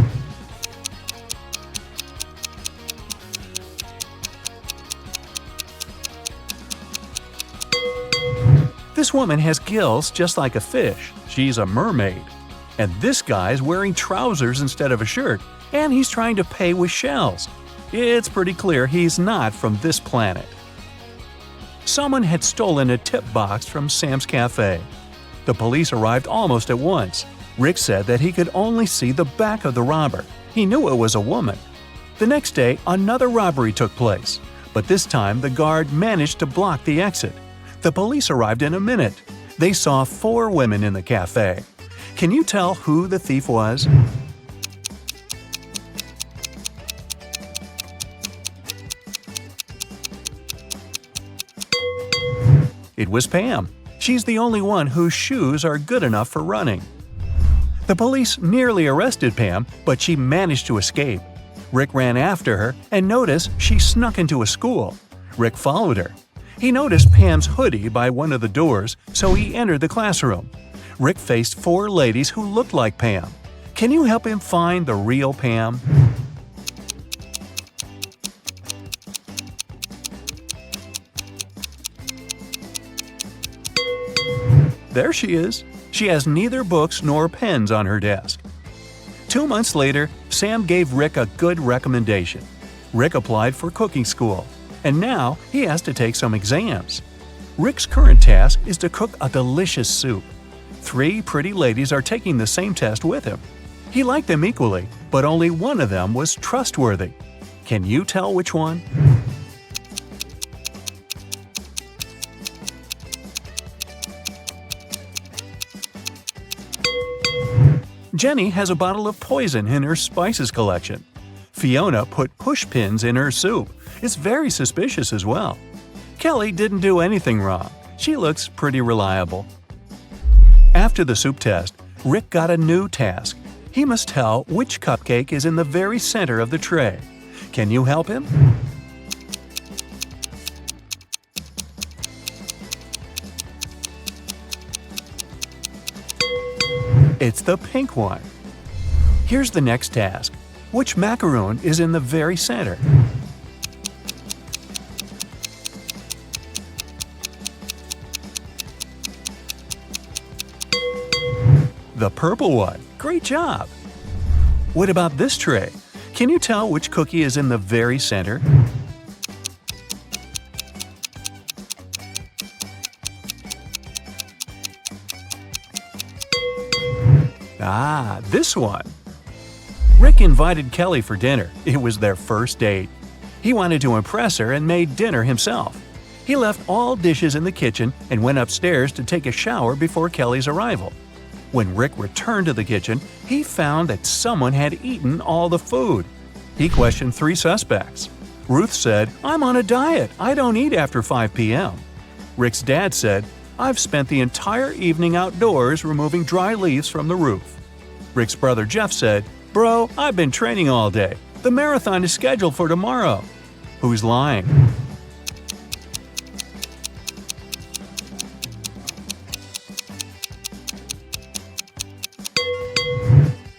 Speaker 7: This woman has gills just like a fish. She's a mermaid. And this guy's wearing trousers instead of a shirt, and he's trying to pay with shells. It's pretty clear he's not from this planet. Someone had stolen a tip box from Sam's cafe. The police arrived almost at once. Rick said that he could only see the back of the robber. He knew it was a woman. The next day, another robbery took place, but this time the guard managed to block the exit. The police arrived in a minute. They saw 4 women in the cafe. Can you tell who the thief was? It was Pam. She's the only one whose shoes are good enough for running. The police nearly arrested Pam, but she managed to escape. Rick ran after her and noticed she snuck into a school. Rick followed her. He noticed Pam's hoodie by one of the doors, so he entered the classroom. Rick faced 4 ladies who looked like Pam. Can you help him find the real Pam? There she is. She has neither books nor pens on her desk. 2 months later, Sam gave Rick a good recommendation. Rick applied for cooking school, and now he has to take some exams. Rick's current task is to cook a delicious soup. 3 pretty ladies are taking the same test with him. He liked them equally, but only one of them was trustworthy. Can you tell which one? Jenny has a bottle of poison in her spices collection. Fiona put push pins in her soup. It's very suspicious as well. Kelly didn't do anything wrong. She looks pretty reliable. After the soup test, Rick got a new task. He must tell which cupcake is in the very center of the tray. Can you help him? It's the pink one. Here's the next task. Which macaroon is in the very center? The purple one. Great job! What about this tray? Can you tell which cookie is in the very center? Ah, this one. Rick invited Kelly for dinner. It was their first date. He wanted to impress her and made dinner himself. He left all dishes in the kitchen and went upstairs to take a shower before Kelly's arrival. When Rick returned to the kitchen, he found that someone had eaten all the food. He questioned 3 suspects. Ruth said, "I'm on a diet. I don't eat after 5 p.m." Rick's dad said, "I've spent the entire evening outdoors removing dry leaves from the roof." Rick's brother Jeff said, "Bro, I've been training all day. The marathon is scheduled for tomorrow." Who's lying?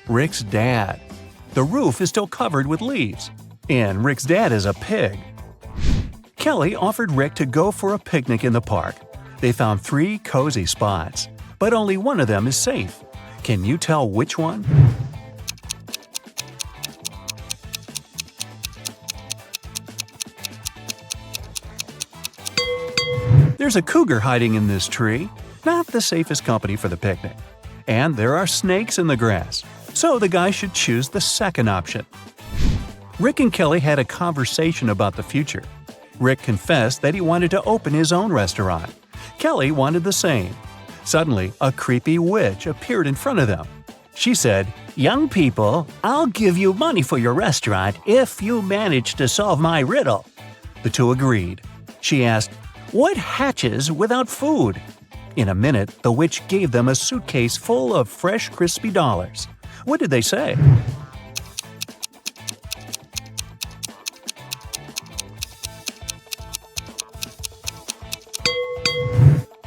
Speaker 7: Rick's dad. The roof is still covered with leaves, and Rick's dad is a pig. Kelly offered Rick to go for a picnic in the park. They found 3 cozy spots, but only one of them is safe. Can you tell which one? There's a cougar hiding in this tree. Not the safest company for the picnic. And there are snakes in the grass, so the guy should choose the second option. Rick and Kelly had a conversation about the future. Rick confessed that he wanted to open his own restaurant. Kelly wanted the same. Suddenly, a creepy witch appeared in front of them. She said, "Young people, I'll give you money for your restaurant if you manage to solve my riddle." The 2 agreed. She asked, "What hatches without food?" In a minute, the witch gave them a suitcase full of fresh, crispy dollars. What did they say?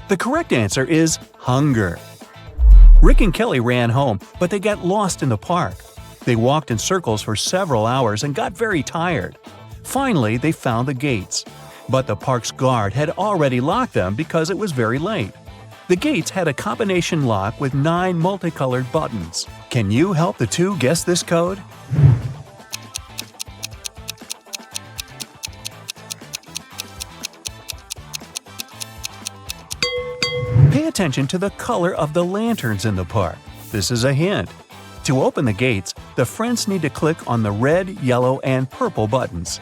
Speaker 7: The correct answer is hunger. Rick and Kelly ran home, but they got lost in the park. They walked in circles for several hours and got very tired. Finally, they found the gates. But the park's guard had already locked them because it was very late. The gates had a combination lock with 9 multicolored buttons. Can you help the 2 guess this code? Pay attention to the color of the lanterns in the park. This is a hint. To open the gates, the friends need to click on the red, yellow, and purple buttons.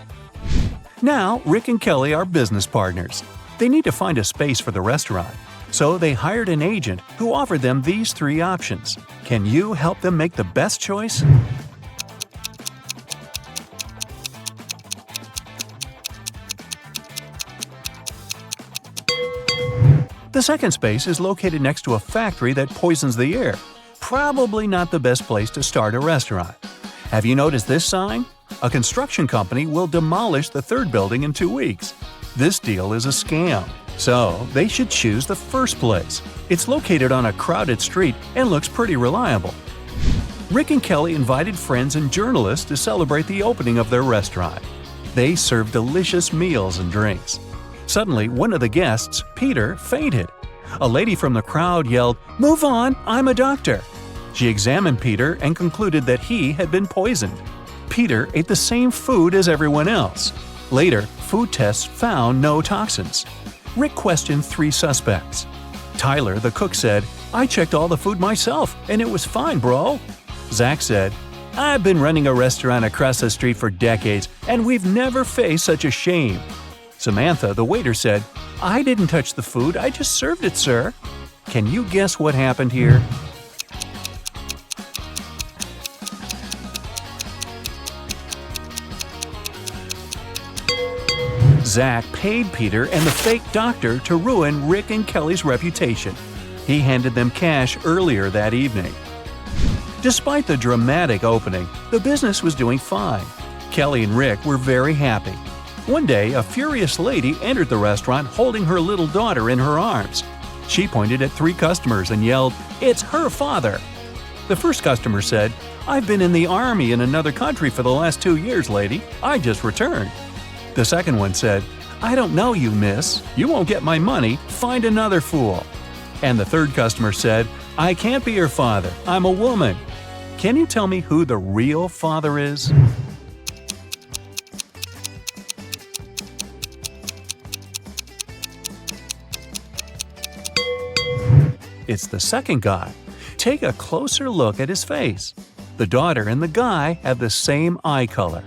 Speaker 7: Now, Rick and Kelly are business partners. They need to find a space for the restaurant, so they hired an agent who offered them these 3 options. Can you help them make the best choice? The second space is located next to a factory that poisons the air. Probably not the best place to start a restaurant. Have you noticed this sign? A construction company will demolish the third building in 2 weeks. This deal is a scam, so they should choose the first place. It's located on a crowded street and looks pretty reliable. Rick and Kelly invited friends and journalists to celebrate the opening of their restaurant. They served delicious meals and drinks. Suddenly, one of the guests, Peter, fainted. A lady from the crowd yelled, "Move on, I'm a doctor." She examined Peter and concluded that he had been poisoned. Peter ate the same food as everyone else. Later, food tests found no toxins. Rick questioned 3 suspects. Tyler, the cook, said, "I checked all the food myself, and it was fine, bro." Zach said, "I've been running a restaurant across the street for decades, and we've never faced such a shame." Samantha, the waiter, said, "I didn't touch the food, I just served it, sir." Can you guess what happened here? Zach paid Peter and the fake doctor to ruin Rick and Kelly's reputation. He handed them cash earlier that evening. Despite the dramatic opening, the business was doing fine. Kelly and Rick were very happy. One day, a furious lady entered the restaurant holding her little daughter in her arms. She pointed at 3 customers and yelled, "It's her father!" The first customer said, "I've been in the army in another country for the last 2 years, lady. I just returned." The second one said, "I don't know you, miss. You won't get my money. Find another fool." And the third customer said, "I can't be your father. I'm a woman." Can you tell me who the real father is? It's the second guy. Take a closer look at his face. The daughter and the guy have the same eye color.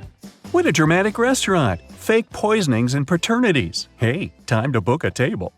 Speaker 7: What a dramatic restaurant! Fake poisonings and paternities. Hey, time to book a table.